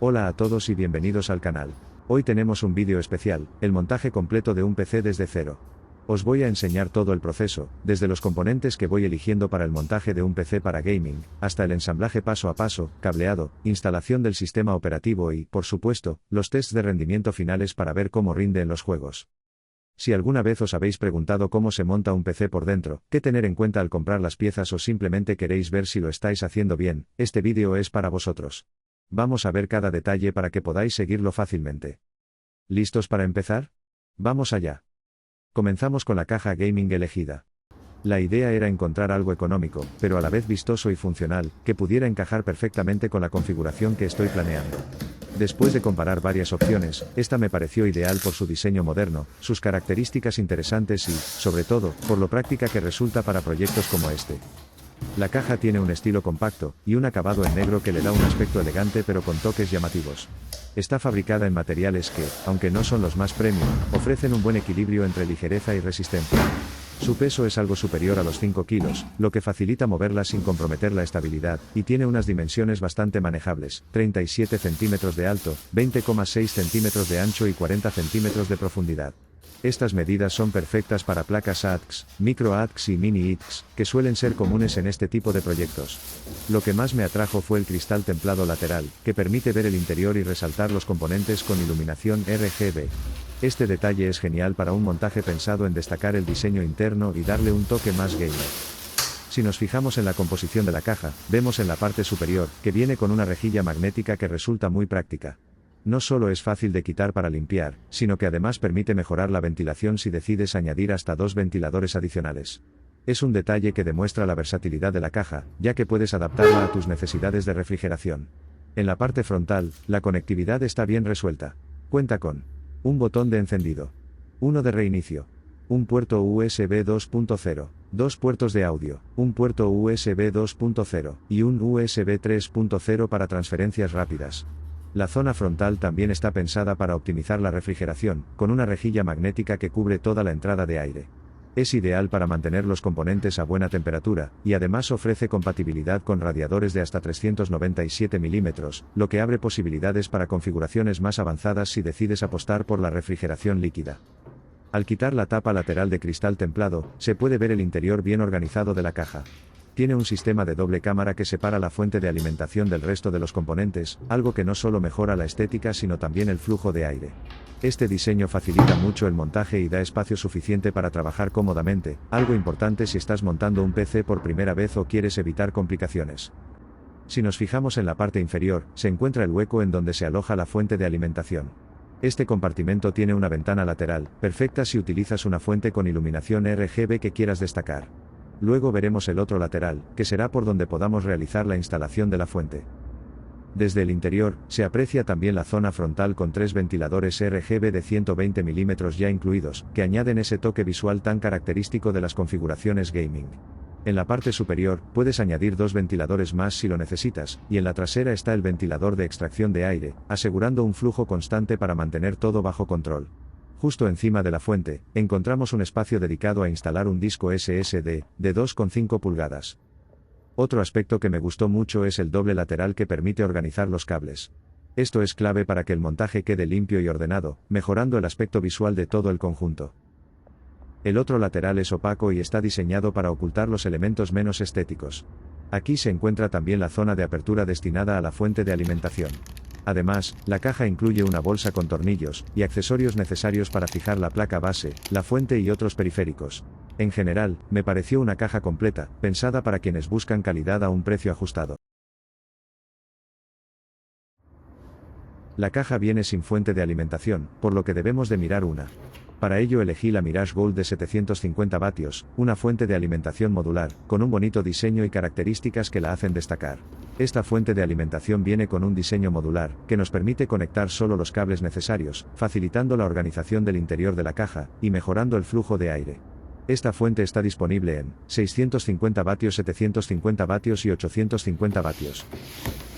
Hola a todos y bienvenidos al canal. Hoy tenemos un vídeo especial, el montaje completo de un PC desde cero. Os voy a enseñar todo el proceso, desde los componentes que voy eligiendo para el montaje de un PC para gaming, hasta el ensamblaje paso a paso, cableado, instalación del sistema operativo y, por supuesto, los tests de rendimiento finales para ver cómo rinde en los juegos. Si alguna vez os habéis preguntado cómo se monta un PC por dentro, qué tener en cuenta al comprar las piezas o simplemente queréis ver si lo estáis haciendo bien, este vídeo es para vosotros. Vamos a ver cada detalle para que podáis seguirlo fácilmente. ¿Listos para empezar? Vamos allá. Comenzamos con la caja gaming elegida. La idea era encontrar algo económico, pero a la vez vistoso y funcional, que pudiera encajar perfectamente con la configuración que estoy planeando. Después de comparar varias opciones, esta me pareció ideal por su diseño moderno, sus características interesantes y, sobre todo, por lo práctica que resulta para proyectos como este. La caja tiene un estilo compacto, y un acabado en negro que le da un aspecto elegante pero con toques llamativos. Está fabricada en materiales que, aunque no son los más premium, ofrecen un buen equilibrio entre ligereza y resistencia. Su peso es algo superior a los 5 kilos, lo que facilita moverla sin comprometer la estabilidad, y tiene unas dimensiones bastante manejables, 37 centímetros de alto, 20,6 centímetros de ancho y 40 centímetros de profundidad. Estas medidas son perfectas para placas ATX, micro ATX y mini ATX, que suelen ser comunes en este tipo de proyectos. Lo que más me atrajo fue el cristal templado lateral, que permite ver el interior y resaltar los componentes con iluminación RGB. Este detalle es genial para un montaje pensado en destacar el diseño interno y darle un toque más gamer. Si nos fijamos en la composición de la caja, vemos en la parte superior, que viene con una rejilla magnética que resulta muy práctica. No solo es fácil de quitar para limpiar, sino que además permite mejorar la ventilación si decides añadir hasta 2 ventiladores adicionales. Es un detalle que demuestra la versatilidad de la caja, ya que puedes adaptarla a tus necesidades de refrigeración. En la parte frontal, la conectividad está bien resuelta. Cuenta con un botón de encendido, uno de reinicio, un puerto USB 2.0, dos puertos de audio, un puerto USB 2.0 y un USB 3.0 para transferencias rápidas. La zona frontal también está pensada para optimizar la refrigeración, con una rejilla magnética que cubre toda la entrada de aire. Es ideal para mantener los componentes a buena temperatura, y además ofrece compatibilidad con radiadores de hasta 397 milímetros, lo que abre posibilidades para configuraciones más avanzadas si decides apostar por la refrigeración líquida. Al quitar la tapa lateral de cristal templado, se puede ver el interior bien organizado de la caja. Tiene un sistema de doble cámara que separa la fuente de alimentación del resto de los componentes, algo que no solo mejora la estética sino también el flujo de aire. Este diseño facilita mucho el montaje y da espacio suficiente para trabajar cómodamente, algo importante si estás montando un PC por primera vez o quieres evitar complicaciones. Si nos fijamos en la parte inferior, se encuentra el hueco en donde se aloja la fuente de alimentación. Este compartimento tiene una ventana lateral, perfecta si utilizas una fuente con iluminación RGB que quieras destacar. Luego veremos el otro lateral, que será por donde podamos realizar la instalación de la fuente. Desde el interior, se aprecia también la zona frontal con 3 ventiladores RGB de 120 mm ya incluidos, que añaden ese toque visual tan característico de las configuraciones gaming. En la parte superior, puedes añadir 2 ventiladores más si lo necesitas, y en la trasera está el ventilador de extracción de aire, asegurando un flujo constante para mantener todo bajo control. Justo encima de la fuente, encontramos un espacio dedicado a instalar un disco SSD, de 2,5 pulgadas. Otro aspecto que me gustó mucho es el doble lateral que permite organizar los cables. Esto es clave para que el montaje quede limpio y ordenado, mejorando el aspecto visual de todo el conjunto. El otro lateral es opaco y está diseñado para ocultar los elementos menos estéticos. Aquí se encuentra también la zona de apertura destinada a la fuente de alimentación. Además, la caja incluye una bolsa con tornillos y accesorios necesarios para fijar la placa base, la fuente y otros periféricos. En general, me pareció una caja completa, pensada para quienes buscan calidad a un precio ajustado. La caja viene sin fuente de alimentación, por lo que debemos de mirar una. Para ello elegí la Mirage Gold de 750 vatios, una fuente de alimentación modular, con un bonito diseño y características que la hacen destacar. Esta fuente de alimentación viene con un diseño modular, que nos permite conectar solo los cables necesarios, facilitando la organización del interior de la caja, y mejorando el flujo de aire. Esta fuente está disponible en 650 vatios, 750 vatios y 850 vatios.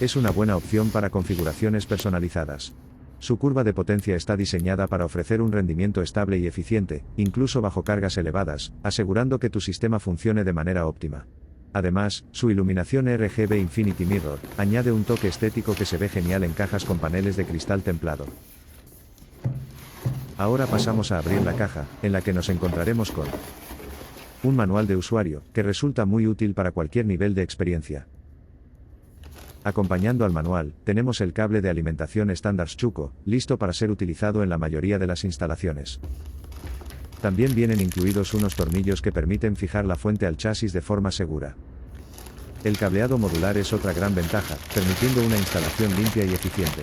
Es una buena opción para configuraciones personalizadas. Su curva de potencia está diseñada para ofrecer un rendimiento estable y eficiente, incluso bajo cargas elevadas, asegurando que tu sistema funcione de manera óptima. Además, su iluminación RGB Infinity Mirror añade un toque estético que se ve genial en cajas con paneles de cristal templado. Ahora pasamos a abrir la caja, en la que nos encontraremos con un manual de usuario, que resulta muy útil para cualquier nivel de experiencia. Acompañando al manual, tenemos el cable de alimentación estándar Schuko, listo para ser utilizado en la mayoría de las instalaciones. También vienen incluidos unos tornillos que permiten fijar la fuente al chasis de forma segura. El cableado modular es otra gran ventaja, permitiendo una instalación limpia y eficiente.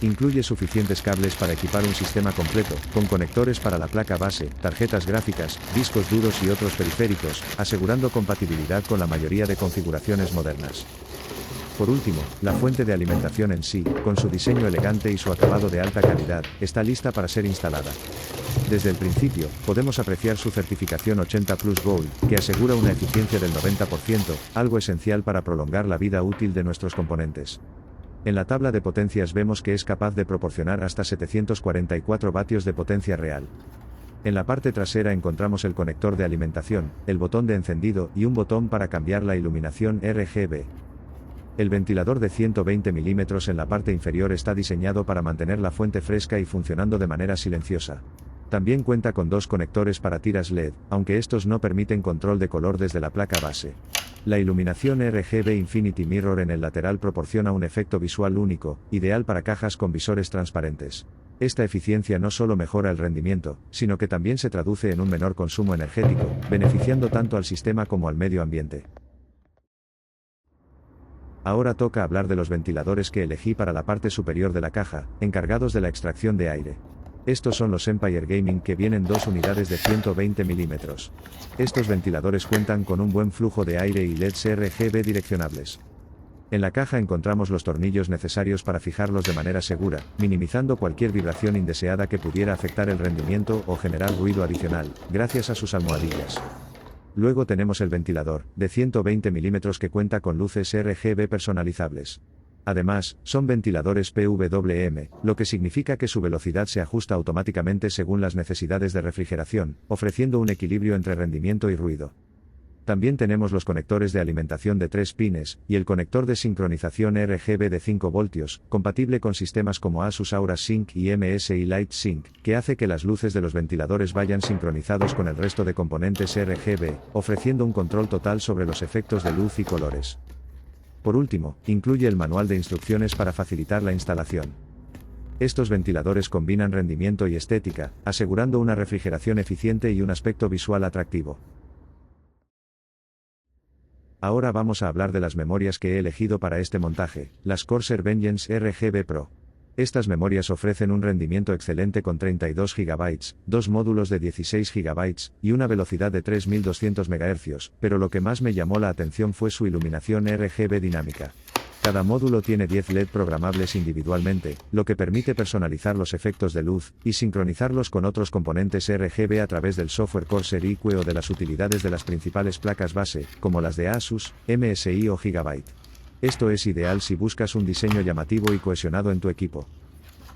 Incluye suficientes cables para equipar un sistema completo, con conectores para la placa base, tarjetas gráficas, discos duros y otros periféricos, asegurando compatibilidad con la mayoría de configuraciones modernas. Por último, la fuente de alimentación en sí, con su diseño elegante y su acabado de alta calidad, está lista para ser instalada. Desde el principio, podemos apreciar su certificación 80 Plus Gold, que asegura una eficiencia del 90%, algo esencial para prolongar la vida útil de nuestros componentes. En la tabla de potencias vemos que es capaz de proporcionar hasta 744 vatios de potencia real. En la parte trasera encontramos el conector de alimentación, el botón de encendido y un botón para cambiar la iluminación RGB. El ventilador de 120 mm en la parte inferior está diseñado para mantener la fuente fresca y funcionando de manera silenciosa. También cuenta con dos conectores para tiras LED, aunque estos no permiten control de color desde la placa base. La iluminación RGB Infinity Mirror en el lateral proporciona un efecto visual único, ideal para cajas con visores transparentes. Esta eficiencia no solo mejora el rendimiento, sino que también se traduce en un menor consumo energético, beneficiando tanto al sistema como al medio ambiente. Ahora toca hablar de los ventiladores que elegí para la parte superior de la caja, encargados de la extracción de aire. Estos son los Empire Gaming, que vienen dos unidades de 120 mm. Estos ventiladores cuentan con un buen flujo de aire y LEDs RGB direccionables. En la caja encontramos los tornillos necesarios para fijarlos de manera segura, minimizando cualquier vibración indeseada que pudiera afectar el rendimiento o generar ruido adicional, gracias a sus almohadillas. Luego tenemos el ventilador, de 120 mm, que cuenta con luces RGB personalizables. Además, son ventiladores PWM, lo que significa que su velocidad se ajusta automáticamente según las necesidades de refrigeración, ofreciendo un equilibrio entre rendimiento y ruido. También tenemos los conectores de alimentación de 3 pines, y el conector de sincronización RGB de 5 voltios, compatible con sistemas como Asus Aura Sync y MSI Light Sync, que hace que las luces de los ventiladores vayan sincronizados con el resto de componentes RGB, ofreciendo un control total sobre los efectos de luz y colores. Por último, incluye el manual de instrucciones para facilitar la instalación. Estos ventiladores combinan rendimiento y estética, asegurando una refrigeración eficiente y un aspecto visual atractivo. Ahora vamos a hablar de las memorias que he elegido para este montaje, las Corsair Vengeance RGB Pro. Estas memorias ofrecen un rendimiento excelente con 32 GB, dos módulos de 16 GB, y una velocidad de 3200 MHz, pero lo que más me llamó la atención fue su iluminación RGB dinámica. Cada módulo tiene 10 LED programables individualmente, lo que permite personalizar los efectos de luz, y sincronizarlos con otros componentes RGB a través del software Corsair iQue o de las utilidades de las principales placas base, como las de Asus, MSI o Gigabyte. Esto es ideal si buscas un diseño llamativo y cohesionado en tu equipo.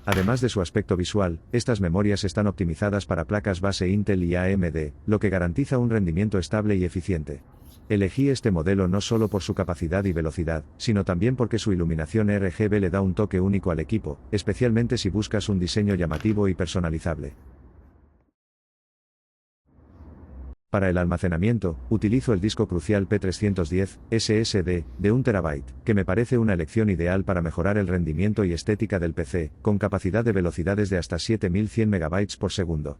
Además de su aspecto visual, estas memorias están optimizadas para placas base Intel y AMD, lo que garantiza un rendimiento estable y eficiente. Elegí este modelo no solo por su capacidad y velocidad, sino también porque su iluminación RGB le da un toque único al equipo, especialmente si buscas un diseño llamativo y personalizable. Para el almacenamiento, utilizo el disco Crucial P310 SSD, de 1 TB, que me parece una elección ideal para mejorar el rendimiento y estética del PC, con capacidad de velocidades de hasta 7100 MB por segundo.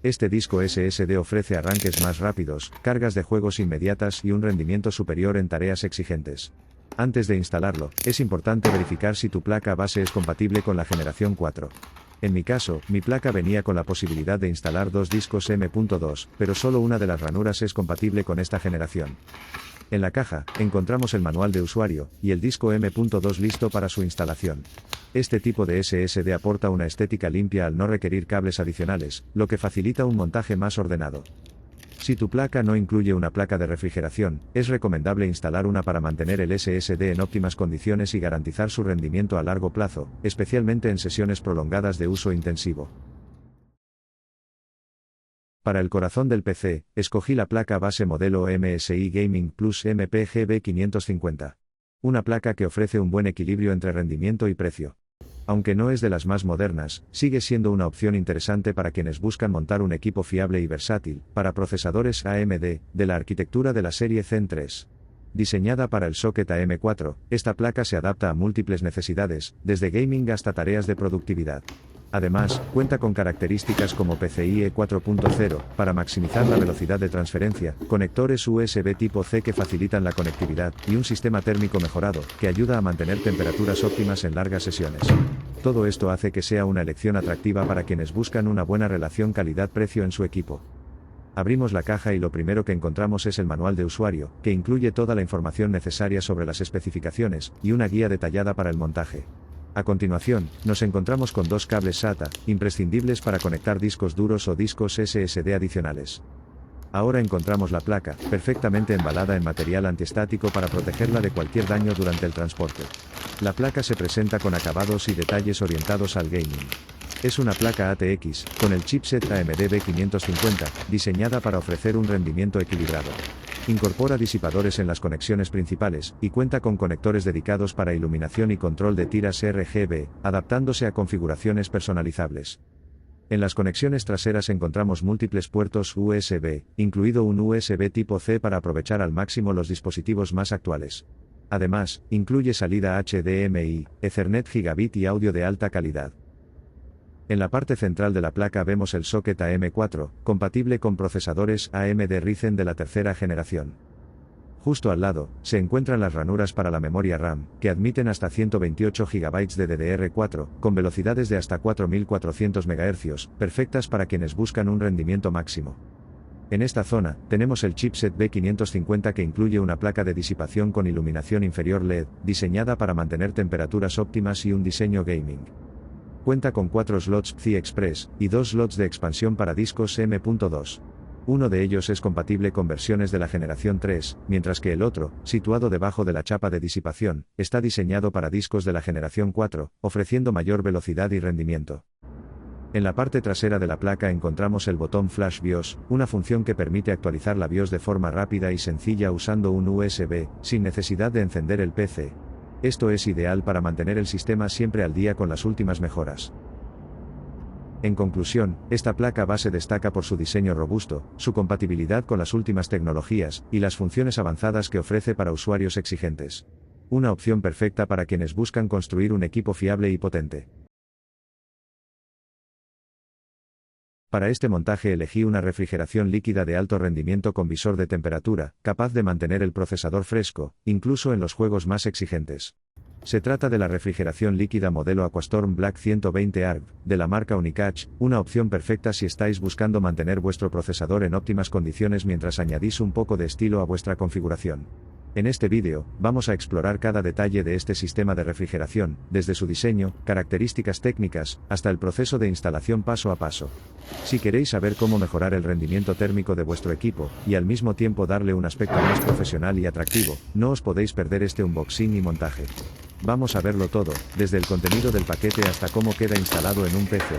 Este disco SSD ofrece arranques más rápidos, cargas de juegos inmediatas y un rendimiento superior en tareas exigentes. Antes de instalarlo, es importante verificar si tu placa base es compatible con la generación 4. En mi caso, mi placa venía con la posibilidad de instalar dos discos M.2, pero solo una de las ranuras es compatible con esta generación. En la caja, encontramos el manual de usuario, y el disco M.2 listo para su instalación. Este tipo de SSD aporta una estética limpia al no requerir cables adicionales, lo que facilita un montaje más ordenado. Si tu placa no incluye una placa de refrigeración, es recomendable instalar una para mantener el SSD en óptimas condiciones y garantizar su rendimiento a largo plazo, especialmente en sesiones prolongadas de uso intensivo. Para el corazón del PC, escogí la placa base modelo MSI Gaming Plus MPGB 550. Una placa que ofrece un buen equilibrio entre rendimiento y precio. Aunque no es de las más modernas, sigue siendo una opción interesante para quienes buscan montar un equipo fiable y versátil, para procesadores AMD, de la arquitectura de la serie Zen 3. Diseñada para el socket AM4, esta placa se adapta a múltiples necesidades, desde gaming hasta tareas de productividad. Además, cuenta con características como PCIe 4.0, para maximizar la velocidad de transferencia, conectores USB tipo C que facilitan la conectividad, y un sistema térmico mejorado, que ayuda a mantener temperaturas óptimas en largas sesiones. Todo esto hace que sea una elección atractiva para quienes buscan una buena relación calidad-precio en su equipo. Abrimos la caja y lo primero que encontramos es el manual de usuario, que incluye toda la información necesaria sobre las especificaciones, y una guía detallada para el montaje. A continuación, nos encontramos con dos cables SATA, imprescindibles para conectar discos duros o discos SSD adicionales. Ahora encontramos la placa, perfectamente embalada en material antiestático para protegerla de cualquier daño durante el transporte. La placa se presenta con acabados y detalles orientados al gaming. Es una placa ATX, con el chipset AMD B550, diseñada para ofrecer un rendimiento equilibrado. Incorpora disipadores en las conexiones principales, y cuenta con conectores dedicados para iluminación y control de tiras RGB, adaptándose a configuraciones personalizables. En las conexiones traseras encontramos múltiples puertos USB, incluido un USB tipo C para aprovechar al máximo los dispositivos más actuales. Además, incluye salida HDMI, Ethernet Gigabit y audio de alta calidad. En la parte central de la placa vemos el socket AM4, compatible con procesadores AMD Ryzen de la tercera generación. Justo al lado, se encuentran las ranuras para la memoria RAM, que admiten hasta 128 GB de DDR4, con velocidades de hasta 4400 MHz, perfectas para quienes buscan un rendimiento máximo. En esta zona, tenemos el chipset B550 que incluye una placa de disipación con iluminación inferior LED, diseñada para mantener temperaturas óptimas y un diseño gaming. Cuenta con 4 slots PCI Express, y 2 slots de expansión para discos M.2. Uno de ellos es compatible con versiones de la generación 3, mientras que el otro, situado debajo de la chapa de disipación, está diseñado para discos de la generación 4, ofreciendo mayor velocidad y rendimiento. En la parte trasera de la placa encontramos el botón Flash BIOS, una función que permite actualizar la BIOS de forma rápida y sencilla usando un USB, sin necesidad de encender el PC. Esto es ideal para mantener el sistema siempre al día con las últimas mejoras. En conclusión, esta placa base destaca por su diseño robusto, su compatibilidad con las últimas tecnologías, y las funciones avanzadas que ofrece para usuarios exigentes. Una opción perfecta para quienes buscan construir un equipo fiable y potente. Para este montaje elegí una refrigeración líquida de alto rendimiento con visor de temperatura, capaz de mantener el procesador fresco, incluso en los juegos más exigentes. Se trata de la refrigeración líquida modelo Aquastorm Black 120 ARC, de la marca Unicach, una opción perfecta si estáis buscando mantener vuestro procesador en óptimas condiciones mientras añadís un poco de estilo a vuestra configuración. En este vídeo, vamos a explorar cada detalle de este sistema de refrigeración, desde su diseño, características técnicas, hasta el proceso de instalación paso a paso. Si queréis saber cómo mejorar el rendimiento térmico de vuestro equipo, y al mismo tiempo darle un aspecto más profesional y atractivo, no os podéis perder este unboxing y montaje. Vamos a verlo todo, desde el contenido del paquete hasta cómo queda instalado en un PC.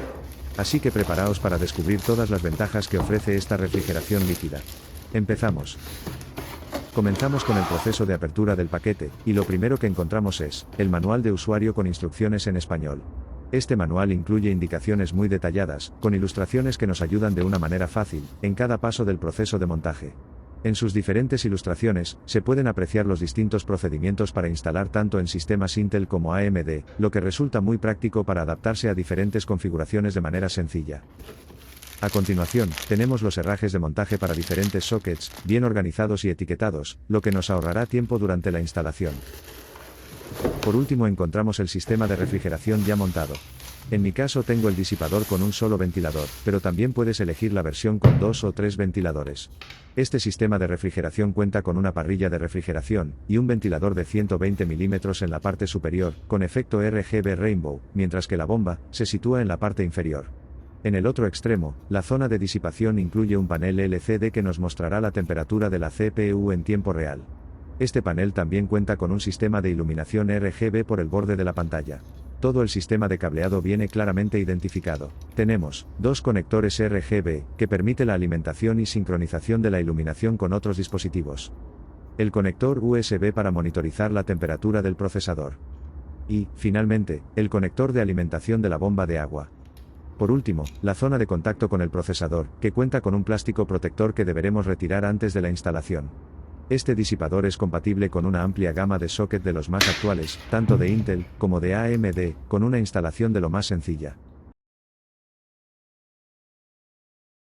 Así que preparaos para descubrir todas las ventajas que ofrece esta refrigeración líquida. Empezamos. Comenzamos con el proceso de apertura del paquete, y lo primero que encontramos es el manual de usuario con instrucciones en español. Este manual incluye indicaciones muy detalladas, con ilustraciones que nos ayudan de una manera fácil, en cada paso del proceso de montaje. En sus diferentes ilustraciones, se pueden apreciar los distintos procedimientos para instalar tanto en sistemas Intel como AMD, lo que resulta muy práctico para adaptarse a diferentes configuraciones de manera sencilla. A continuación, tenemos los herrajes de montaje para diferentes sockets, bien organizados y etiquetados, lo que nos ahorrará tiempo durante la instalación. Por último encontramos el sistema de refrigeración ya montado. En mi caso tengo el disipador con un solo ventilador, pero también puedes elegir la versión con 2 o 3 ventiladores. Este sistema de refrigeración cuenta con una parrilla de refrigeración, y un ventilador de 120 mm en la parte superior, con efecto RGB Rainbow, mientras que la bomba se sitúa en la parte inferior. En el otro extremo, la zona de disipación incluye un panel LCD que nos mostrará la temperatura de la CPU en tiempo real. Este panel también cuenta con un sistema de iluminación RGB por el borde de la pantalla. Todo el sistema de cableado viene claramente identificado. Tenemos dos conectores RGB, que permite la alimentación y sincronización de la iluminación con otros dispositivos. El conector USB para monitorizar la temperatura del procesador. Y, finalmente, el conector de alimentación de la bomba de agua. Por último, la zona de contacto con el procesador, que cuenta con un plástico protector que deberemos retirar antes de la instalación. Este disipador es compatible con una amplia gama de socket de los más actuales, tanto de Intel, como de AMD, con una instalación de lo más sencilla.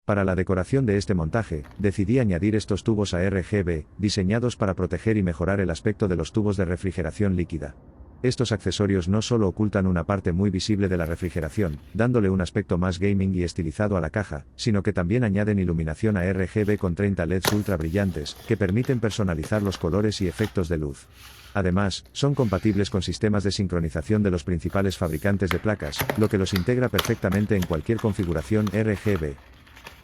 Para la decoración de este montaje, decidí añadir estos tubos a RGB, diseñados para proteger y mejorar el aspecto de los tubos de refrigeración líquida. Estos accesorios no solo ocultan una parte muy visible de la refrigeración, dándole un aspecto más gaming y estilizado a la caja, sino que también añaden iluminación a RGB con 30 LEDs ultra brillantes, que permiten personalizar los colores y efectos de luz. Además, son compatibles con sistemas de sincronización de los principales fabricantes de placas, lo que los integra perfectamente en cualquier configuración RGB.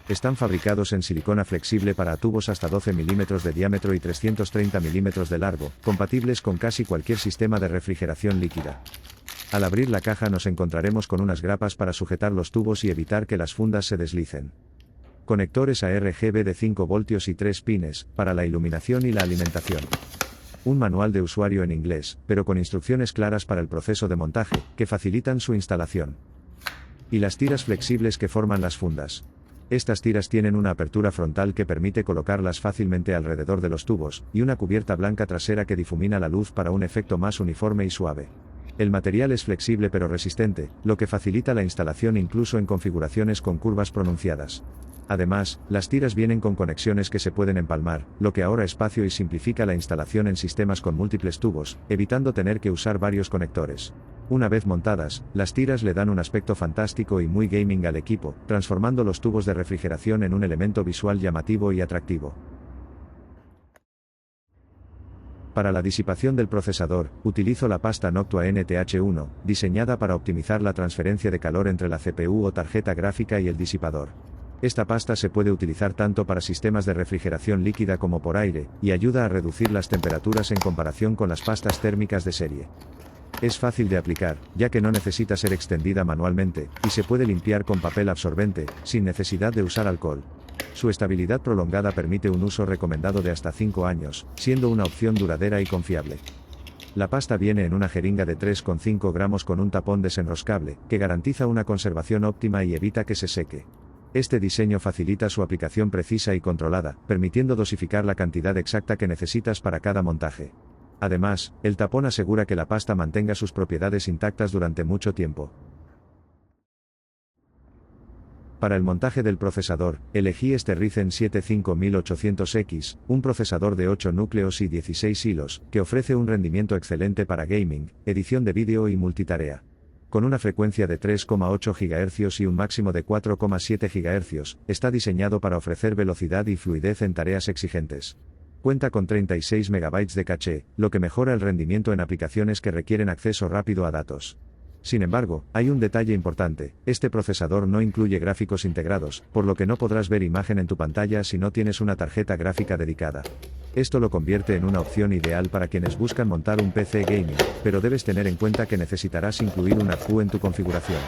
Están fabricados en silicona flexible para tubos hasta 12 mm de diámetro y 330 mm de largo, compatibles con casi cualquier sistema de refrigeración líquida. Al abrir la caja nos encontraremos con unas grapas para sujetar los tubos y evitar que las fundas se deslicen. Conectores a RGB de 5 voltios y 3 pines, para la iluminación y la alimentación. Un manual de usuario en inglés, pero con instrucciones claras para el proceso de montaje, que facilitan su instalación. Y las tiras flexibles que forman las fundas. Estas tiras tienen una apertura frontal que permite colocarlas fácilmente alrededor de los tubos, y una cubierta blanca trasera que difumina la luz para un efecto más uniforme y suave. El material es flexible pero resistente, lo que facilita la instalación incluso en configuraciones con curvas pronunciadas. Además, las tiras vienen con conexiones que se pueden empalmar, lo que ahorra espacio y simplifica la instalación en sistemas con múltiples tubos, evitando tener que usar varios conectores. Una vez montadas, las tiras le dan un aspecto fantástico y muy gaming al equipo, transformando los tubos de refrigeración en un elemento visual llamativo y atractivo. Para la disipación del procesador, utilizo la pasta Noctua NTH1, diseñada para optimizar la transferencia de calor entre la CPU o tarjeta gráfica y el disipador. Esta pasta se puede utilizar tanto para sistemas de refrigeración líquida como por aire, y ayuda a reducir las temperaturas en comparación con las pastas térmicas de serie. Es fácil de aplicar, ya que no necesita ser extendida manualmente, y se puede limpiar con papel absorbente, sin necesidad de usar alcohol. Su estabilidad prolongada permite un uso recomendado de hasta 5 años, siendo una opción duradera y confiable. La pasta viene en una jeringa de 3,5 gramos con un tapón desenroscable, que garantiza una conservación óptima y evita que se seque. Este diseño facilita su aplicación precisa y controlada, permitiendo dosificar la cantidad exacta que necesitas para cada montaje. Además, el tapón asegura que la pasta mantenga sus propiedades intactas durante mucho tiempo. Para el montaje del procesador, elegí este Ryzen 7 5800X, un procesador de 8 núcleos y 16 hilos, que ofrece un rendimiento excelente para gaming, edición de vídeo y multitarea. Con una frecuencia de 3,8 GHz y un máximo de 4,7 GHz, está diseñado para ofrecer velocidad y fluidez en tareas exigentes. Cuenta con 36 MB de caché, lo que mejora el rendimiento en aplicaciones que requieren acceso rápido a datos. Sin embargo, hay un detalle importante: este procesador no incluye gráficos integrados, por lo que no podrás ver imagen en tu pantalla si no tienes una tarjeta gráfica dedicada. Esto lo convierte en una opción ideal para quienes buscan montar un PC gaming, pero debes tener en cuenta que necesitarás incluir una APU en tu configuración.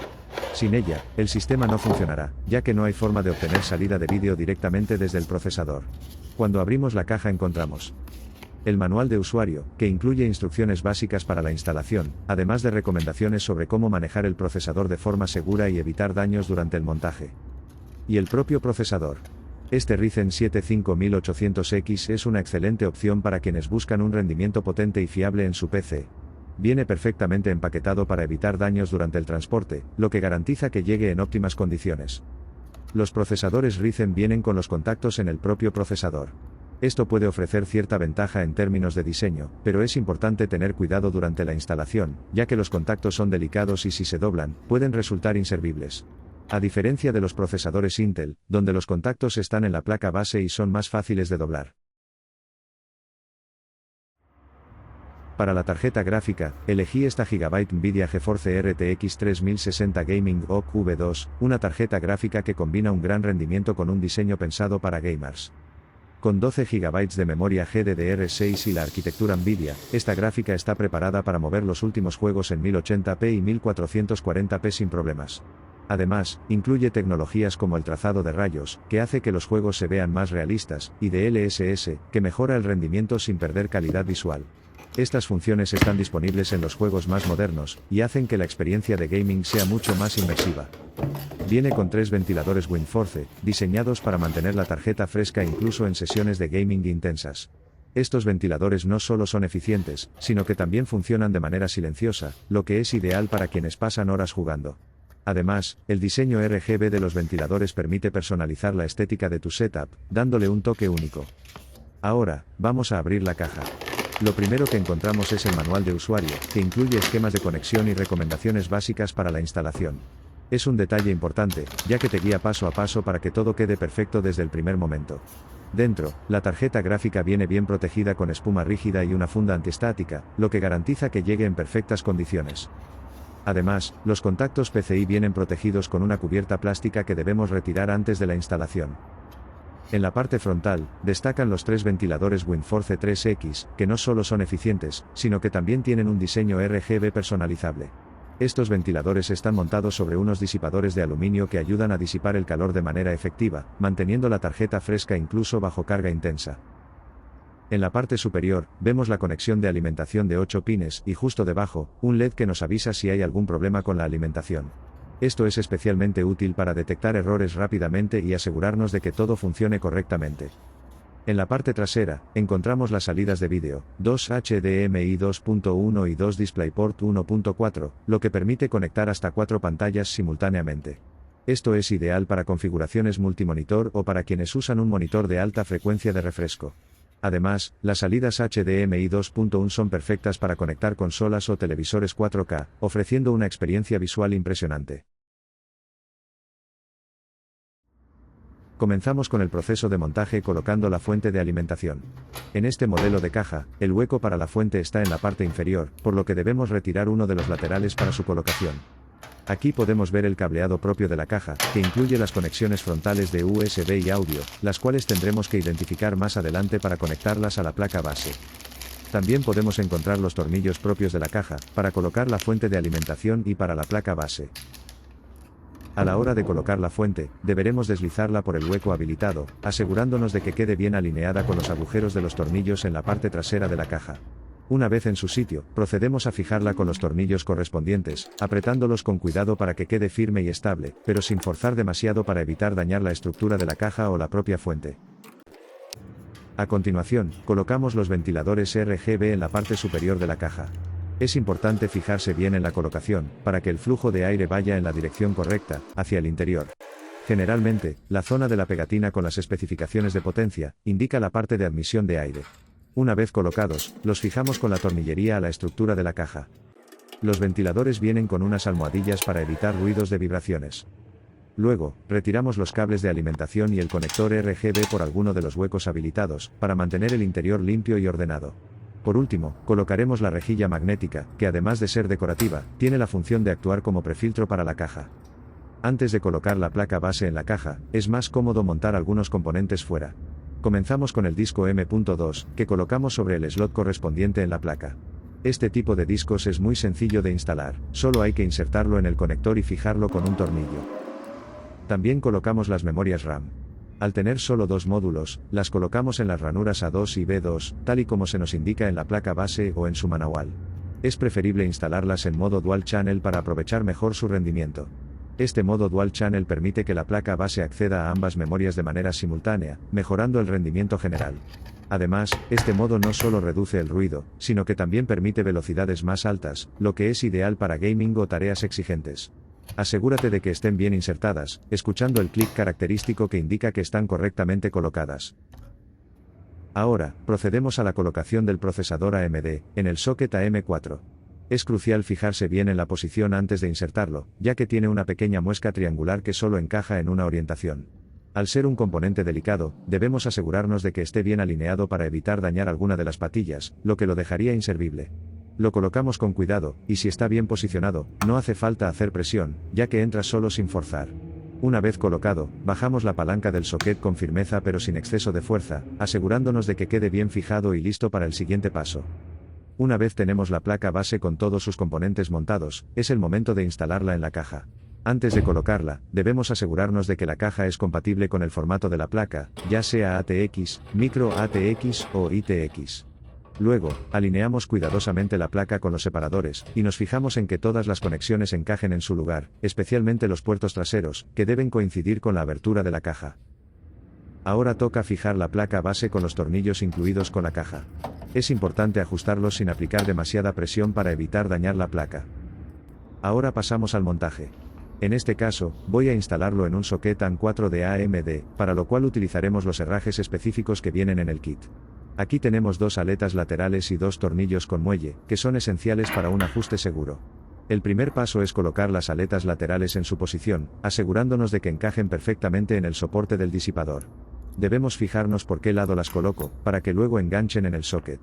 Sin ella, el sistema no funcionará, ya que no hay forma de obtener salida de vídeo directamente desde el procesador. Cuando abrimos la caja encontramos el manual de usuario, que incluye instrucciones básicas para la instalación, además de recomendaciones sobre cómo manejar el procesador de forma segura y evitar daños durante el montaje. Y el propio procesador. Este Ryzen 7 5800X es una excelente opción para quienes buscan un rendimiento potente y fiable en su PC. Viene perfectamente empaquetado para evitar daños durante el transporte, lo que garantiza que llegue en óptimas condiciones. Los procesadores Ryzen vienen con los contactos en el propio procesador. Esto puede ofrecer cierta ventaja en términos de diseño, pero es importante tener cuidado durante la instalación, ya que los contactos son delicados y si se doblan, pueden resultar inservibles. A diferencia de los procesadores Intel, donde los contactos están en la placa base y son más fáciles de doblar. Para la tarjeta gráfica, elegí esta Gigabyte Nvidia GeForce RTX 3060 Gaming OC V2, una tarjeta gráfica que combina un gran rendimiento con un diseño pensado para gamers. Con 12 GB de memoria GDDR6 y la arquitectura Nvidia, esta gráfica está preparada para mover los últimos juegos en 1080p y 1440p sin problemas. Además, incluye tecnologías como el trazado de rayos, que hace que los juegos se vean más realistas, y de DLSS, que mejora el rendimiento sin perder calidad visual. Estas funciones están disponibles en los juegos más modernos, y hacen que la experiencia de gaming sea mucho más inmersiva. Viene con 3 ventiladores WindForce, diseñados para mantener la tarjeta fresca incluso en sesiones de gaming intensas. Estos ventiladores no solo son eficientes, sino que también funcionan de manera silenciosa, lo que es ideal para quienes pasan horas jugando. Además, el diseño RGB de los ventiladores permite personalizar la estética de tu setup, dándole un toque único. Ahora, vamos a abrir la caja. Lo primero que encontramos es el manual de usuario, que incluye esquemas de conexión y recomendaciones básicas para la instalación. Es un detalle importante, ya que te guía paso a paso para que todo quede perfecto desde el primer momento. Dentro, la tarjeta gráfica viene bien protegida con espuma rígida y una funda antiestática, lo que garantiza que llegue en perfectas condiciones. Además, los contactos PCI vienen protegidos con una cubierta plástica que debemos retirar antes de la instalación. En la parte frontal, destacan los 3 ventiladores WindForce 3X, que no solo son eficientes, sino que también tienen un diseño RGB personalizable. Estos ventiladores están montados sobre unos disipadores de aluminio que ayudan a disipar el calor de manera efectiva, manteniendo la tarjeta fresca incluso bajo carga intensa. En la parte superior, vemos la conexión de alimentación de 8 pines y justo debajo, un LED que nos avisa si hay algún problema con la alimentación. Esto es especialmente útil para detectar errores rápidamente y asegurarnos de que todo funcione correctamente. En la parte trasera, encontramos las salidas de vídeo, 2 HDMI 2.1 y 2 DisplayPort 1.4, lo que permite conectar hasta 4 pantallas simultáneamente. Esto es ideal para configuraciones multimonitor o para quienes usan un monitor de alta frecuencia de refresco. Además, las salidas HDMI 2.1 son perfectas para conectar consolas o televisores 4K, ofreciendo una experiencia visual impresionante. Comenzamos con el proceso de montaje colocando la fuente de alimentación. En este modelo de caja, el hueco para la fuente está en la parte inferior, por lo que debemos retirar uno de los laterales para su colocación. Aquí podemos ver el cableado propio de la caja, que incluye las conexiones frontales de USB y audio, las cuales tendremos que identificar más adelante para conectarlas a la placa base. También podemos encontrar los tornillos propios de la caja, para colocar la fuente de alimentación y para la placa base. A la hora de colocar la fuente, deberemos deslizarla por el hueco habilitado, asegurándonos de que quede bien alineada con los agujeros de los tornillos en la parte trasera de la caja. Una vez en su sitio, procedemos a fijarla con los tornillos correspondientes, apretándolos con cuidado para que quede firme y estable, pero sin forzar demasiado para evitar dañar la estructura de la caja o la propia fuente. A continuación, colocamos los ventiladores RGB en la parte superior de la caja. Es importante fijarse bien en la colocación, para que el flujo de aire vaya en la dirección correcta, hacia el interior. Generalmente, la zona de la pegatina con las especificaciones de potencia, indica la parte de admisión de aire. Una vez colocados, los fijamos con la tornillería a la estructura de la caja. Los ventiladores vienen con unas almohadillas para evitar ruidos de vibraciones. Luego, retiramos los cables de alimentación y el conector RGB por alguno de los huecos habilitados, para mantener el interior limpio y ordenado. Por último, colocaremos la rejilla magnética, que además de ser decorativa, tiene la función de actuar como prefiltro para la caja. Antes de colocar la placa base en la caja, es más cómodo montar algunos componentes fuera. Comenzamos con el disco M.2, que colocamos sobre el slot correspondiente en la placa. Este tipo de discos es muy sencillo de instalar, solo hay que insertarlo en el conector y fijarlo con un tornillo. También colocamos las memorias RAM. Al tener solo 2 módulos, las colocamos en las ranuras A2 y B2, tal y como se nos indica en la placa base o en su manual. Es preferible instalarlas en modo Dual Channel para aprovechar mejor su rendimiento. Este modo Dual Channel permite que la placa base acceda a ambas memorias de manera simultánea, mejorando el rendimiento general. Además, este modo no solo reduce el ruido, sino que también permite velocidades más altas, lo que es ideal para gaming o tareas exigentes. Asegúrate de que estén bien insertadas, escuchando el clic característico que indica que están correctamente colocadas. Ahora, procedemos a la colocación del procesador AMD, en el socket AM4. Es crucial fijarse bien en la posición antes de insertarlo, ya que tiene una pequeña muesca triangular que solo encaja en una orientación. Al ser un componente delicado, debemos asegurarnos de que esté bien alineado para evitar dañar alguna de las patillas, lo que lo dejaría inservible. Lo colocamos con cuidado, y si está bien posicionado, no hace falta hacer presión, ya que entra solo sin forzar. Una vez colocado, bajamos la palanca del socket con firmeza pero sin exceso de fuerza, asegurándonos de que quede bien fijado y listo para el siguiente paso. Una vez tenemos la placa base con todos sus componentes montados, es el momento de instalarla en la caja. Antes de colocarla, debemos asegurarnos de que la caja es compatible con el formato de la placa, ya sea ATX, micro ATX o ITX. Luego, alineamos cuidadosamente la placa con los separadores, y nos fijamos en que todas las conexiones encajen en su lugar, especialmente los puertos traseros, que deben coincidir con la abertura de la caja. Ahora toca fijar la placa base con los tornillos incluidos con la caja. Es importante ajustarlos sin aplicar demasiada presión para evitar dañar la placa. Ahora pasamos al montaje. En este caso, voy a instalarlo en un socket AN4 de AMD, para lo cual utilizaremos los herrajes específicos que vienen en el kit. Aquí tenemos dos aletas laterales y dos tornillos con muelle, que son esenciales para un ajuste seguro. El primer paso es colocar las aletas laterales en su posición, asegurándonos de que encajen perfectamente en el soporte del disipador. Debemos fijarnos por qué lado las coloco, para que luego enganchen en el socket.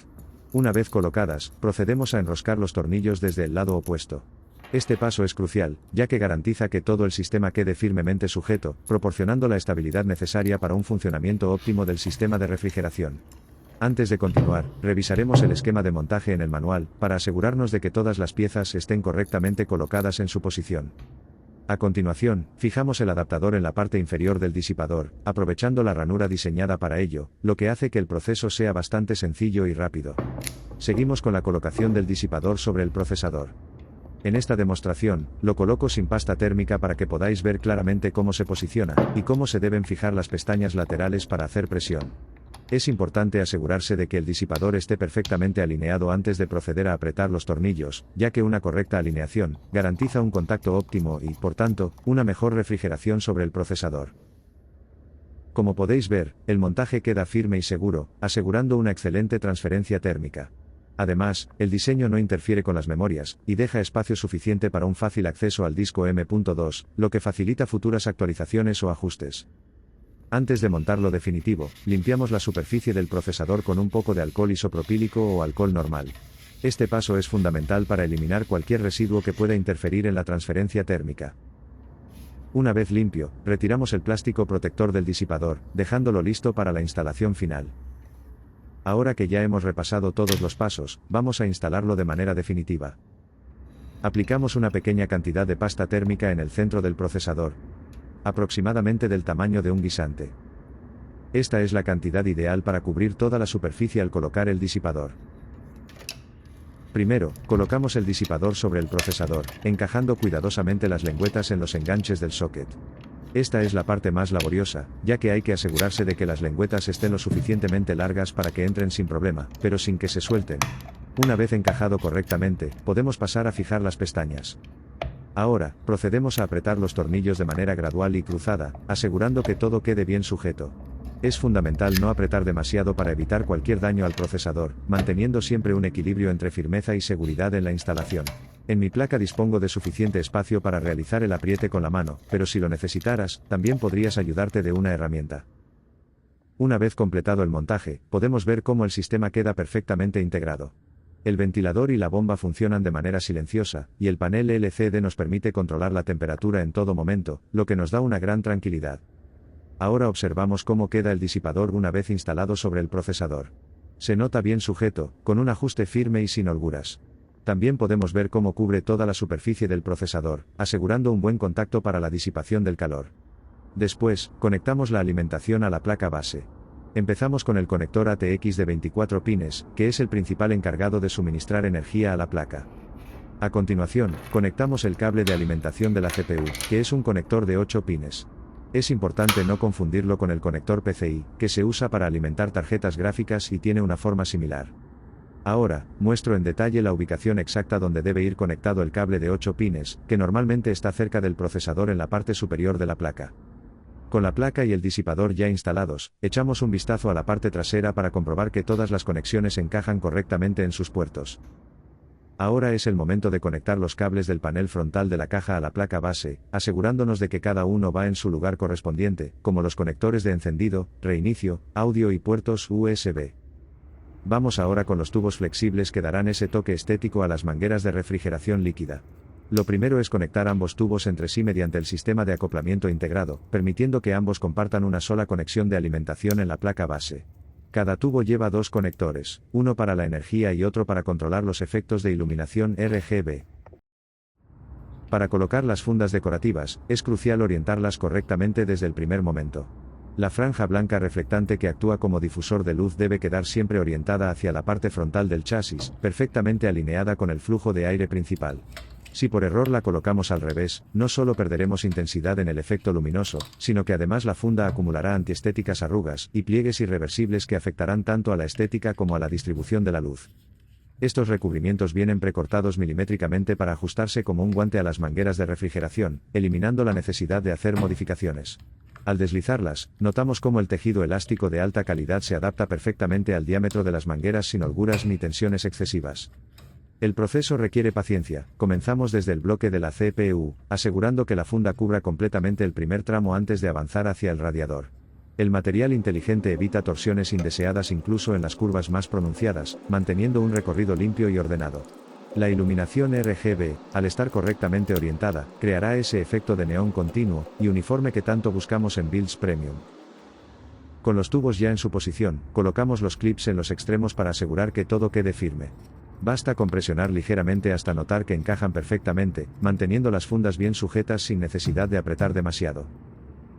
Una vez colocadas, procedemos a enroscar los tornillos desde el lado opuesto. Este paso es crucial, ya que garantiza que todo el sistema quede firmemente sujeto, proporcionando la estabilidad necesaria para un funcionamiento óptimo del sistema de refrigeración. Antes de continuar, revisaremos el esquema de montaje en el manual, para asegurarnos de que todas las piezas estén correctamente colocadas en su posición. A continuación, fijamos el adaptador en la parte inferior del disipador, aprovechando la ranura diseñada para ello, lo que hace que el proceso sea bastante sencillo y rápido. Seguimos con la colocación del disipador sobre el procesador. En esta demostración, lo coloco sin pasta térmica para que podáis ver claramente cómo se posiciona, y cómo se deben fijar las pestañas laterales para hacer presión. Es importante asegurarse de que el disipador esté perfectamente alineado antes de proceder a apretar los tornillos, ya que una correcta alineación garantiza un contacto óptimo y, por tanto, una mejor refrigeración sobre el procesador. Como podéis ver, el montaje queda firme y seguro, asegurando una excelente transferencia térmica. Además, el diseño no interfiere con las memorias, y deja espacio suficiente para un fácil acceso al disco M.2, lo que facilita futuras actualizaciones o ajustes. Antes de montar lo definitivo, limpiamos la superficie del procesador con un poco de alcohol isopropílico o alcohol normal. Este paso es fundamental para eliminar cualquier residuo que pueda interferir en la transferencia térmica. Una vez limpio, retiramos el plástico protector del disipador, dejándolo listo para la instalación final. Ahora que ya hemos repasado todos los pasos, vamos a instalarlo de manera definitiva. Aplicamos una pequeña cantidad de pasta térmica en el centro del procesador, aproximadamente del tamaño de un guisante. Esta es la cantidad ideal para cubrir toda la superficie al colocar el disipador. Primero, colocamos el disipador sobre el procesador, encajando cuidadosamente las lengüetas en los enganches del socket. Esta es la parte más laboriosa, ya que hay que asegurarse de que las lengüetas estén lo suficientemente largas para que entren sin problema, pero sin que se suelten. Una vez encajado correctamente, podemos pasar a fijar las pestañas. Ahora, procedemos a apretar los tornillos de manera gradual y cruzada, asegurando que todo quede bien sujeto. Es fundamental no apretar demasiado para evitar cualquier daño al procesador, manteniendo siempre un equilibrio entre firmeza y seguridad en la instalación. En mi placa dispongo de suficiente espacio para realizar el apriete con la mano, pero si lo necesitaras, también podrías ayudarte de una herramienta. Una vez completado el montaje, podemos ver cómo el sistema queda perfectamente integrado. El ventilador y la bomba funcionan de manera silenciosa, y el panel LCD nos permite controlar la temperatura en todo momento, lo que nos da una gran tranquilidad. Ahora observamos cómo queda el disipador una vez instalado sobre el procesador. Se nota bien sujeto, con un ajuste firme y sin holguras. También podemos ver cómo cubre toda la superficie del procesador, asegurando un buen contacto para la disipación del calor. Después, conectamos la alimentación a la placa base. Empezamos con el conector ATX de 24 pines, que es el principal encargado de suministrar energía a la placa. A continuación, conectamos el cable de alimentación de la CPU, que es un conector de 8 pines. Es importante no confundirlo con el conector PCI, que se usa para alimentar tarjetas gráficas y tiene una forma similar. Ahora, muestro en detalle la ubicación exacta donde debe ir conectado el cable de 8 pines, que normalmente está cerca del procesador en la parte superior de la placa. Con la placa y el disipador ya instalados, echamos un vistazo a la parte trasera para comprobar que todas las conexiones encajan correctamente en sus puertos. Ahora es el momento de conectar los cables del panel frontal de la caja a la placa base, asegurándonos de que cada uno va en su lugar correspondiente, como los conectores de encendido, reinicio, audio y puertos USB. Vamos ahora con los tubos flexibles que darán ese toque estético a las mangueras de refrigeración líquida. Lo primero es conectar ambos tubos entre sí mediante el sistema de acoplamiento integrado, permitiendo que ambos compartan una sola conexión de alimentación en la placa base. Cada tubo lleva dos conectores, uno para la energía y otro para controlar los efectos de iluminación RGB. Para colocar las fundas decorativas, es crucial orientarlas correctamente desde el primer momento. La franja blanca reflectante que actúa como difusor de luz debe quedar siempre orientada hacia la parte frontal del chasis, perfectamente alineada con el flujo de aire principal. Si por error la colocamos al revés, no solo perderemos intensidad en el efecto luminoso, sino que además la funda acumulará antiestéticas arrugas y pliegues irreversibles que afectarán tanto a la estética como a la distribución de la luz. Estos recubrimientos vienen precortados milimétricamente para ajustarse como un guante a las mangueras de refrigeración, eliminando la necesidad de hacer modificaciones. Al deslizarlas, notamos cómo el tejido elástico de alta calidad se adapta perfectamente al diámetro de las mangueras sin holguras ni tensiones excesivas. El proceso requiere paciencia. Comenzamos desde el bloque de la CPU, asegurando que la funda cubra completamente el primer tramo antes de avanzar hacia el radiador. El material inteligente evita torsiones indeseadas incluso en las curvas más pronunciadas, manteniendo un recorrido limpio y ordenado. La iluminación RGB, al estar correctamente orientada, creará ese efecto de neón continuo y uniforme que tanto buscamos en builds premium. Con los tubos ya en su posición, colocamos los clips en los extremos para asegurar que todo quede firme. Basta con presionar ligeramente hasta notar que encajan perfectamente, manteniendo las fundas bien sujetas sin necesidad de apretar demasiado.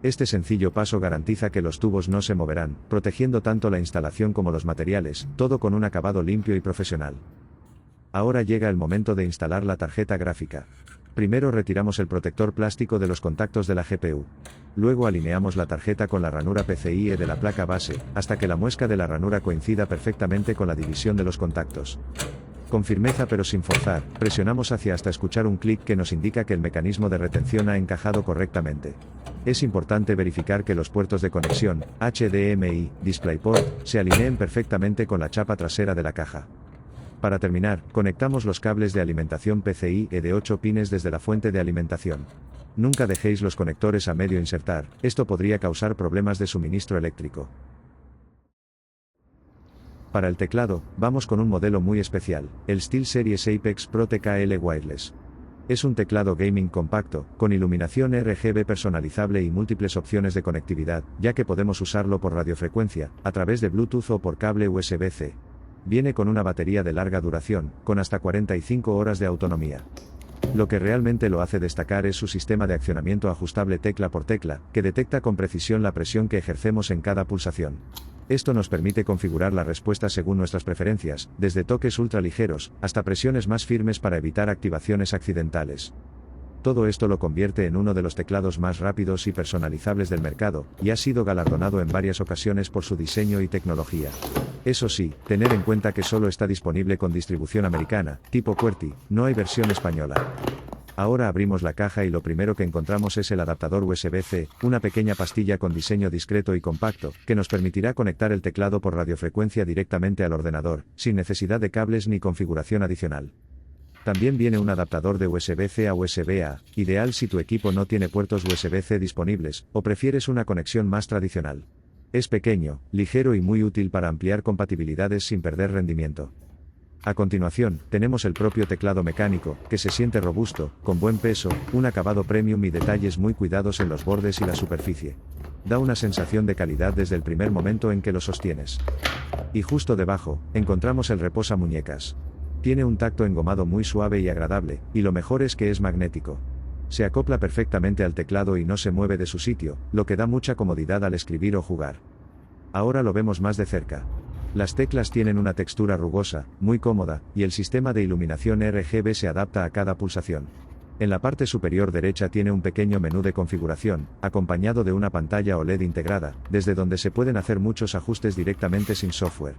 Este sencillo paso garantiza que los tubos no se moverán, protegiendo tanto la instalación como los materiales, todo con un acabado limpio y profesional. Ahora llega el momento de instalar la tarjeta gráfica. Primero retiramos el protector plástico de los contactos de la GPU. Luego alineamos la tarjeta con la ranura PCIe de la placa base, hasta que la muesca de la ranura coincida perfectamente con la división de los contactos. Con firmeza pero sin forzar, presionamos hasta escuchar un clic que nos indica que el mecanismo de retención ha encajado correctamente. Es importante verificar que los puertos de conexión, HDMI, DisplayPort, se alineen perfectamente con la chapa trasera de la caja. Para terminar, conectamos los cables de alimentación PCIe de 8 pines desde la fuente de alimentación. Nunca dejéis los conectores a medio insertar, esto podría causar problemas de suministro eléctrico. Para el teclado, vamos con un modelo muy especial, el SteelSeries Apex Pro TKL Wireless. Es un teclado gaming compacto, con iluminación RGB personalizable y múltiples opciones de conectividad, ya que podemos usarlo por radiofrecuencia, a través de Bluetooth o por cable USB-C. Viene con una batería de larga duración, con hasta 45 horas de autonomía. Lo que realmente lo hace destacar es su sistema de accionamiento ajustable tecla por tecla, que detecta con precisión la presión que ejercemos en cada pulsación. Esto nos permite configurar la respuesta según nuestras preferencias, desde toques ultra ligeros, hasta presiones más firmes para evitar activaciones accidentales. Todo esto lo convierte en uno de los teclados más rápidos y personalizables del mercado, y ha sido galardonado en varias ocasiones por su diseño y tecnología. Eso sí, tener en cuenta que solo está disponible con distribución americana, tipo QWERTY, no hay versión española. Ahora abrimos la caja y lo primero que encontramos es el adaptador USB-C, una pequeña pastilla con diseño discreto y compacto, que nos permitirá conectar el teclado por radiofrecuencia directamente al ordenador, sin necesidad de cables ni configuración adicional. También viene un adaptador de USB-C a USB-A, ideal si tu equipo no tiene puertos USB-C disponibles, o prefieres una conexión más tradicional. Es pequeño, ligero y muy útil para ampliar compatibilidades sin perder rendimiento. A continuación, tenemos el propio teclado mecánico, que se siente robusto, con buen peso, un acabado premium y detalles muy cuidados en los bordes y la superficie. Da una sensación de calidad desde el primer momento en que lo sostienes. Y justo debajo, encontramos el reposamuñecas. Tiene un tacto engomado muy suave y agradable, y lo mejor es que es magnético. Se acopla perfectamente al teclado y no se mueve de su sitio, lo que da mucha comodidad al escribir o jugar. Ahora lo vemos más de cerca. Las teclas tienen una textura rugosa, muy cómoda, y el sistema de iluminación RGB se adapta a cada pulsación. En la parte superior derecha tiene un pequeño menú de configuración, acompañado de una pantalla OLED integrada, desde donde se pueden hacer muchos ajustes directamente sin software.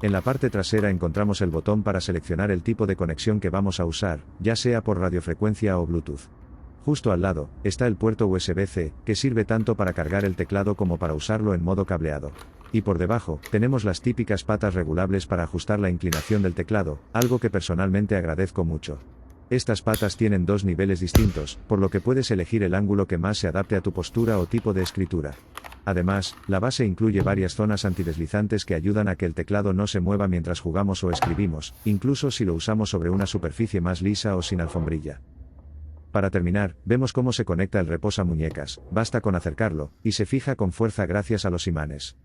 En la parte trasera encontramos el botón para seleccionar el tipo de conexión que vamos a usar, ya sea por radiofrecuencia o Bluetooth. Justo al lado, está el puerto USB-C, que sirve tanto para cargar el teclado como para usarlo en modo cableado. Y por debajo, tenemos las típicas patas regulables para ajustar la inclinación del teclado, algo que personalmente agradezco mucho. Estas patas tienen dos niveles distintos, por lo que puedes elegir el ángulo que más se adapte a tu postura o tipo de escritura. Además, la base incluye varias zonas antideslizantes que ayudan a que el teclado no se mueva mientras jugamos o escribimos, incluso si lo usamos sobre una superficie más lisa o sin alfombrilla. Para terminar, vemos cómo se conecta el reposamuñecas, basta con acercarlo, y se fija con fuerza gracias a los imanes.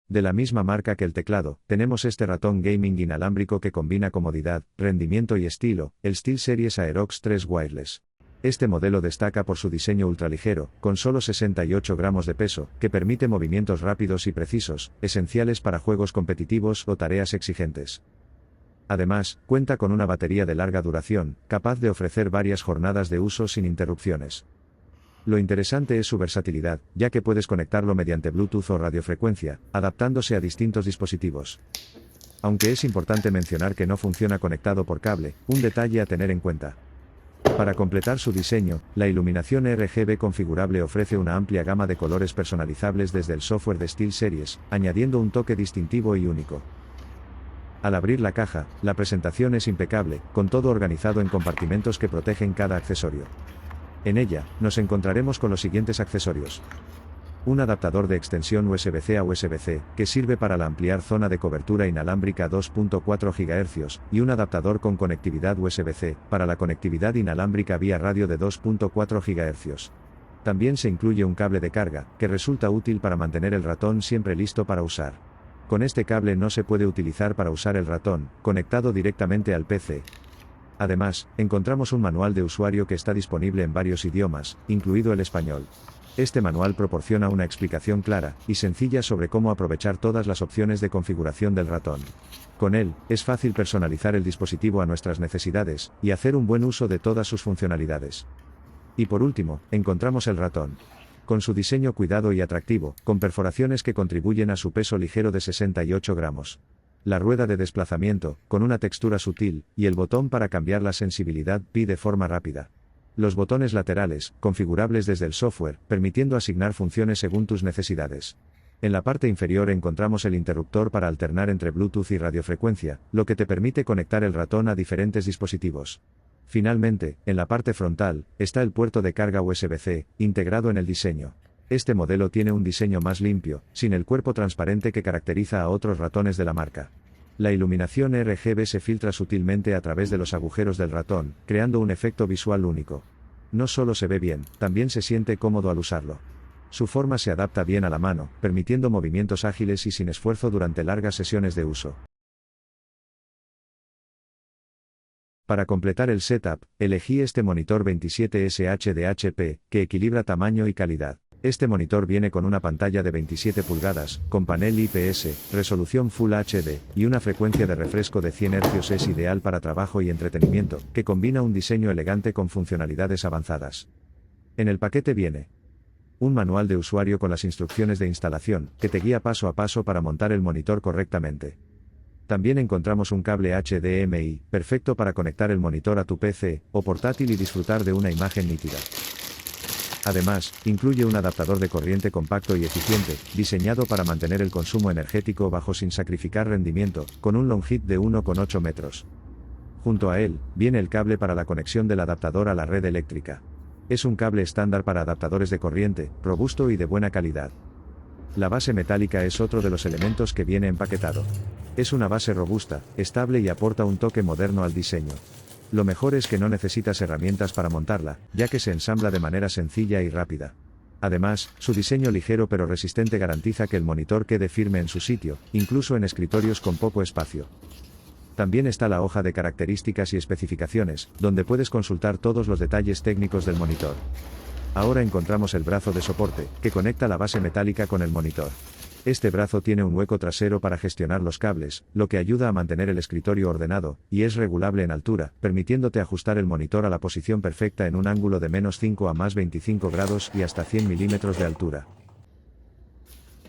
De la misma marca que el teclado, tenemos este ratón gaming inalámbrico que combina comodidad, rendimiento y estilo, el SteelSeries Aerox 3 Wireless. Este modelo destaca por su diseño ultraligero, con solo 68 gramos de peso, que permite movimientos rápidos y precisos, esenciales para juegos competitivos o tareas exigentes. Además, cuenta con una batería de larga duración, capaz de ofrecer varias jornadas de uso sin interrupciones. Lo interesante es su versatilidad, ya que puedes conectarlo mediante Bluetooth o radiofrecuencia, adaptándose a distintos dispositivos. Aunque es importante mencionar que no funciona conectado por cable, un detalle a tener en cuenta. Para completar su diseño, la iluminación RGB configurable ofrece una amplia gama de colores personalizables desde el software de SteelSeries, añadiendo un toque distintivo y único. Al abrir la caja, la presentación es impecable, con todo organizado en compartimentos que protegen cada accesorio. En ella, nos encontraremos con los siguientes accesorios. Un adaptador de extensión USB-C a USB-C, que sirve para la ampliar zona de cobertura inalámbrica 2.4 GHz, y un adaptador con conectividad USB-C, para la conectividad inalámbrica vía radio de 2.4 GHz. También se incluye un cable de carga, que resulta útil para mantener el ratón siempre listo para usar. Con este cable no se puede utilizar para usar el ratón, conectado directamente al PC. Además, encontramos un manual de usuario que está disponible en varios idiomas, incluido el español. Este manual proporciona una explicación clara y sencilla sobre cómo aprovechar todas las opciones de configuración del ratón. Con él, es fácil personalizar el dispositivo a nuestras necesidades, y hacer un buen uso de todas sus funcionalidades. Y por último, encontramos el ratón. Con su diseño cuidado y atractivo, con perforaciones que contribuyen a su peso ligero de 68 gramos. La rueda de desplazamiento, con una textura sutil, y el botón para cambiar la sensibilidad pi de forma rápida. Los botones laterales, configurables desde el software, permitiendo asignar funciones según tus necesidades. En la parte inferior encontramos el interruptor para alternar entre Bluetooth y radiofrecuencia, lo que te permite conectar el ratón a diferentes dispositivos. Finalmente, en la parte frontal, está el puerto de carga USB-C, integrado en el diseño. Este modelo tiene un diseño más limpio, sin el cuerpo transparente que caracteriza a otros ratones de la marca. La iluminación RGB se filtra sutilmente a través de los agujeros del ratón, creando un efecto visual único. No solo se ve bien, también se siente cómodo al usarlo. Su forma se adapta bien a la mano, permitiendo movimientos ágiles y sin esfuerzo durante largas sesiones de uso. Para completar el setup, elegí este monitor 27SH de HP, que equilibra tamaño y calidad. Este monitor viene con una pantalla de 27 pulgadas, con panel IPS, resolución Full HD, y una frecuencia de refresco de 100 Hz. Es ideal para trabajo y entretenimiento, que combina un diseño elegante con funcionalidades avanzadas. En el paquete viene un manual de usuario con las instrucciones de instalación, que te guía paso a paso para montar el monitor correctamente. También encontramos un cable HDMI, perfecto para conectar el monitor a tu PC o portátil y disfrutar de una imagen nítida. Además, incluye un adaptador de corriente compacto y eficiente, diseñado para mantener el consumo energético bajo sin sacrificar rendimiento, con un longitud de 1,8 metros. Junto a él, viene el cable para la conexión del adaptador a la red eléctrica. Es un cable estándar para adaptadores de corriente, robusto y de buena calidad. La base metálica es otro de los elementos que viene empaquetado. Es una base robusta, estable y aporta un toque moderno al diseño. Lo mejor es que no necesitas herramientas para montarla, ya que se ensambla de manera sencilla y rápida. Además, su diseño ligero pero resistente garantiza que el monitor quede firme en su sitio, incluso en escritorios con poco espacio. También está la hoja de características y especificaciones, donde puedes consultar todos los detalles técnicos del monitor. Ahora encontramos el brazo de soporte, que conecta la base metálica con el monitor. Este brazo tiene un hueco trasero para gestionar los cables, lo que ayuda a mantener el escritorio ordenado, y es regulable en altura, permitiéndote ajustar el monitor a la posición perfecta en un ángulo de -5 a +25 grados y hasta 100 milímetros de altura.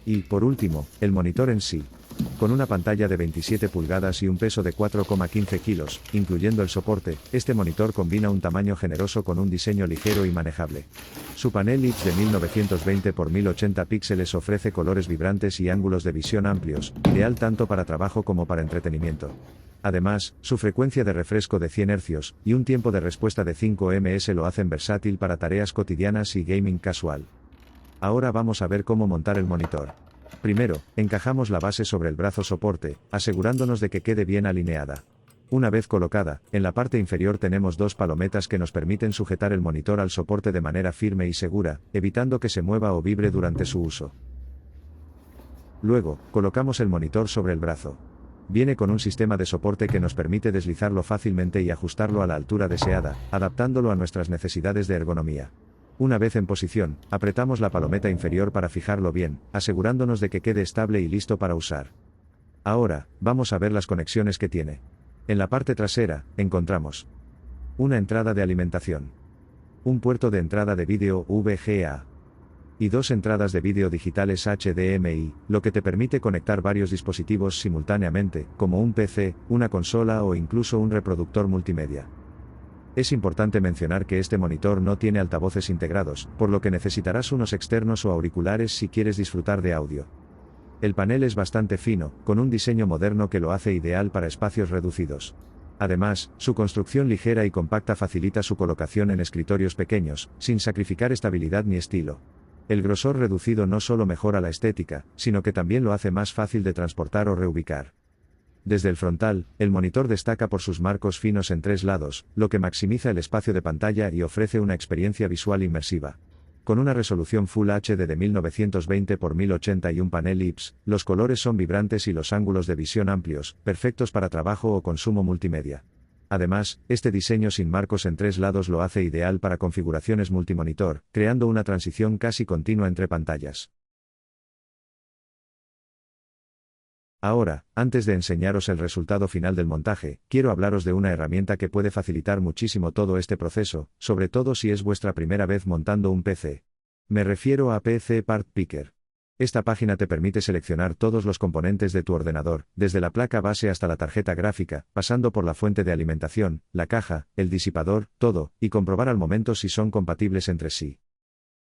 Y, por último, el monitor en sí. Con una pantalla de 27 pulgadas y un peso de 4,15 kilos, incluyendo el soporte, este monitor combina un tamaño generoso con un diseño ligero y manejable. Su panel IPS de 1920 x 1080 píxeles ofrece colores vibrantes y ángulos de visión amplios, ideal tanto para trabajo como para entretenimiento. Además, su frecuencia de refresco de 100 Hz y un tiempo de respuesta de 5 ms lo hacen versátil para tareas cotidianas y gaming casual. Ahora vamos a ver cómo montar el monitor. Primero, encajamos la base sobre el brazo soporte, asegurándonos de que quede bien alineada. Una vez colocada, en la parte inferior tenemos dos palometas que nos permiten sujetar el monitor al soporte de manera firme y segura, evitando que se mueva o vibre durante su uso. Luego, colocamos el monitor sobre el brazo. Viene con un sistema de soporte que nos permite deslizarlo fácilmente y ajustarlo a la altura deseada, adaptándolo a nuestras necesidades de ergonomía. Una vez en posición, apretamos la palometa inferior para fijarlo bien, asegurándonos de que quede estable y listo para usar. Ahora, vamos a ver las conexiones que tiene. En la parte trasera, encontramos una entrada de alimentación, un puerto de entrada de vídeo VGA y dos entradas de vídeo digitales HDMI, lo que te permite conectar varios dispositivos simultáneamente, como un PC, una consola o incluso un reproductor multimedia. Es importante mencionar que este monitor no tiene altavoces integrados, por lo que necesitarás unos externos o auriculares si quieres disfrutar de audio. El panel es bastante fino, con un diseño moderno que lo hace ideal para espacios reducidos. Además, su construcción ligera y compacta facilita su colocación en escritorios pequeños, sin sacrificar estabilidad ni estilo. El grosor reducido no solo mejora la estética, sino que también lo hace más fácil de transportar o reubicar. Desde el frontal, el monitor destaca por sus marcos finos en 3 lados, lo que maximiza el espacio de pantalla y ofrece una experiencia visual inmersiva. Con una resolución Full HD de 1920 x 1080 y un panel IPS, los colores son vibrantes y los ángulos de visión amplios, perfectos para trabajo o consumo multimedia. Además, este diseño sin marcos en 3 lados lo hace ideal para configuraciones multimonitor, creando una transición casi continua entre pantallas. Ahora, antes de enseñaros el resultado final del montaje, quiero hablaros de una herramienta que puede facilitar muchísimo todo este proceso, sobre todo si es vuestra primera vez montando un PC. Me refiero a PC Part Picker. Esta página te permite seleccionar todos los componentes de tu ordenador, desde la placa base hasta la tarjeta gráfica, pasando por la fuente de alimentación, la caja, el disipador, todo, y comprobar al momento si son compatibles entre sí.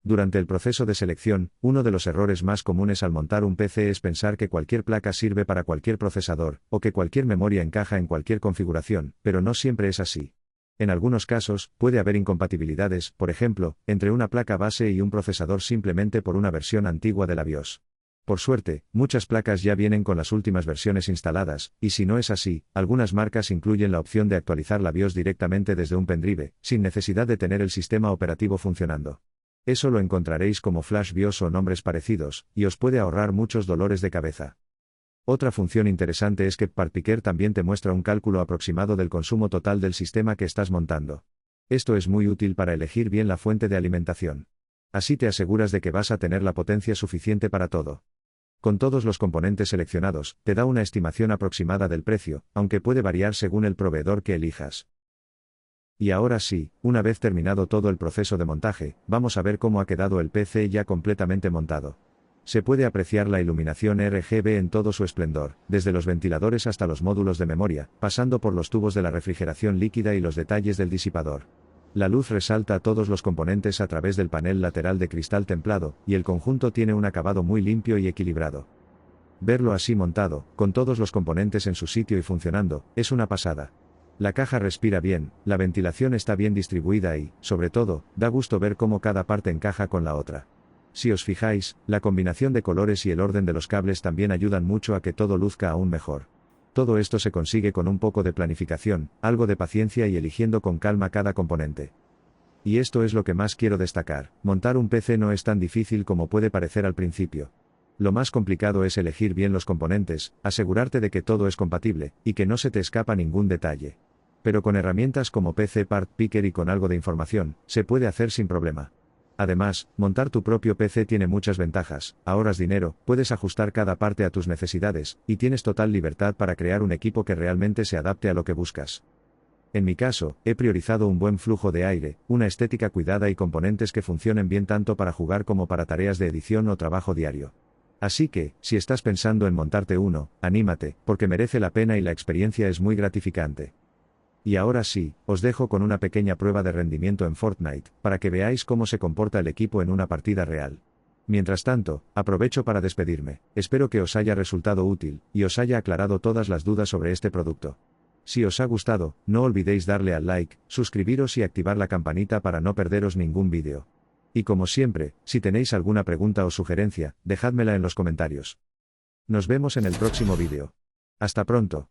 Durante el proceso de selección, uno de los errores más comunes al montar un PC es pensar que cualquier placa sirve para cualquier procesador, o que cualquier memoria encaja en cualquier configuración, pero no siempre es así. En algunos casos, puede haber incompatibilidades, por ejemplo, entre una placa base y un procesador simplemente por una versión antigua de la BIOS. Por suerte, muchas placas ya vienen con las últimas versiones instaladas, y si no es así, algunas marcas incluyen la opción de actualizar la BIOS directamente desde un pendrive, sin necesidad de tener el sistema operativo funcionando. Eso lo encontraréis como Flash BIOS o nombres parecidos, y os puede ahorrar muchos dolores de cabeza. Otra función interesante es que Part Picker también te muestra un cálculo aproximado del consumo total del sistema que estás montando. Esto es muy útil para elegir bien la fuente de alimentación. Así te aseguras de que vas a tener la potencia suficiente para todo. Con todos los componentes seleccionados, te da una estimación aproximada del precio, aunque puede variar según el proveedor que elijas. Y ahora sí, una vez terminado todo el proceso de montaje, vamos a ver cómo ha quedado el PC ya completamente montado. Se puede apreciar la iluminación RGB en todo su esplendor, desde los ventiladores hasta los módulos de memoria, pasando por los tubos de la refrigeración líquida y los detalles del disipador. La luz resalta a todos los componentes a través del panel lateral de cristal templado, y el conjunto tiene un acabado muy limpio y equilibrado. Verlo así montado, con todos los componentes en su sitio y funcionando, es una pasada. La caja respira bien, la ventilación está bien distribuida y, sobre todo, da gusto ver cómo cada parte encaja con la otra. Si os fijáis, la combinación de colores y el orden de los cables también ayudan mucho a que todo luzca aún mejor. Todo esto se consigue con un poco de planificación, algo de paciencia y eligiendo con calma cada componente. Y esto es lo que más quiero destacar, montar un PC no es tan difícil como puede parecer al principio. Lo más complicado es elegir bien los componentes, asegurarte de que todo es compatible, y que no se te escapa ningún detalle. Pero con herramientas como PC Part Picker y con algo de información, se puede hacer sin problema. Además, montar tu propio PC tiene muchas ventajas, ahorras dinero, puedes ajustar cada parte a tus necesidades, y tienes total libertad para crear un equipo que realmente se adapte a lo que buscas. En mi caso, he priorizado un buen flujo de aire, una estética cuidada y componentes que funcionen bien tanto para jugar como para tareas de edición o trabajo diario. Así que, si estás pensando en montarte uno, anímate, porque merece la pena y la experiencia es muy gratificante. Y ahora sí, os dejo con una pequeña prueba de rendimiento en Fortnite, para que veáis cómo se comporta el equipo en una partida real. Mientras tanto, aprovecho para despedirme, espero que os haya resultado útil, y os haya aclarado todas las dudas sobre este producto. Si os ha gustado, no olvidéis darle al like, suscribiros y activar la campanita para no perderos ningún vídeo. Y como siempre, si tenéis alguna pregunta o sugerencia, dejádmela en los comentarios. Nos vemos en el próximo vídeo. Hasta pronto.